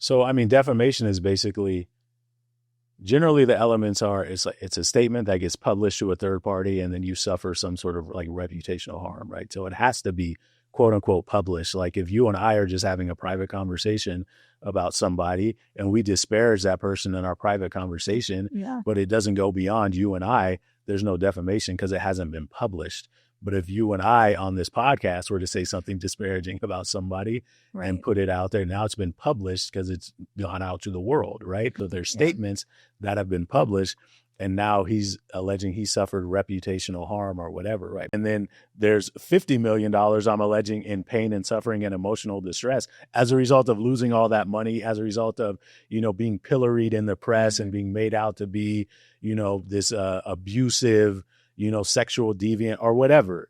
So, I mean, defamation is basically, generally the elements are, it's a statement that gets published to a third party and then you suffer some sort of like reputational harm, right? So it has to be quote unquote published. Like if you and I are just having a private conversation about somebody and we disparage that person in our private conversation, but it doesn't go beyond you and I, there's no defamation because it hasn't been published. But if you and I on this podcast were to say something disparaging about somebody and put it out there, now it's been published because it's gone out to the world, right? So there's statements that have been published and now he's alleging he suffered reputational harm or whatever, right? And then there's $50 million I'm alleging in pain and suffering and emotional distress as a result of losing all that money, as a result of, being pilloried in the press and being made out to be, this abusive, sexual deviant or whatever,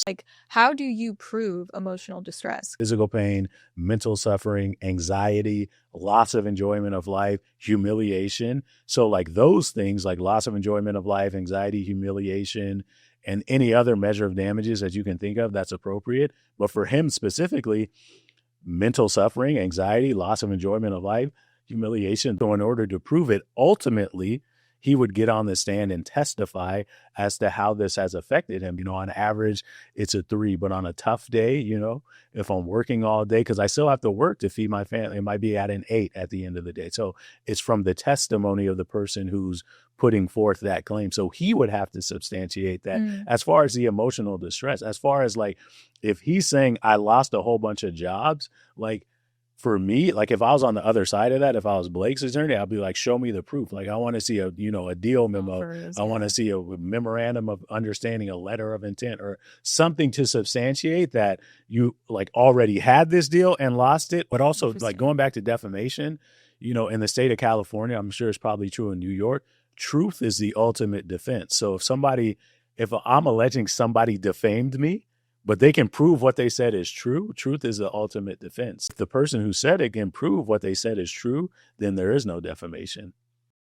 Like, how do you prove emotional distress? Physical pain, mental suffering, anxiety, loss of enjoyment of life, humiliation. So like those things, like loss of enjoyment of life, anxiety, humiliation, and any other measure of damages that you can think of that's appropriate. But for him specifically, mental suffering, anxiety, loss of enjoyment of life, humiliation. So in order to prove it, ultimately, he would get on the stand and testify as to how this has affected him. On average, it's a 3, but on a tough day, if I'm working all day, because I still have to work to feed my family, it might be at an 8 at the end of the day. So it's from the testimony of the person who's putting forth that claim. So he would have to substantiate that. As far as the emotional distress, as far as like, if he's saying I lost a whole bunch of jobs, like, for me, like if I was on the other side of that, if I was Blake's attorney, I'd be like, show me the proof. Like I want to see a deal memo. I want to see a memorandum of understanding, a letter of intent or something to substantiate that you like already had this deal and lost it. But also like going back to defamation, in the state of California, I'm sure it's probably true in New York, truth is the ultimate defense. So if I'm alleging somebody defamed me, but they can prove what they said is true, truth is the ultimate defense. If the person who said it can prove what they said is true, then there is no defamation.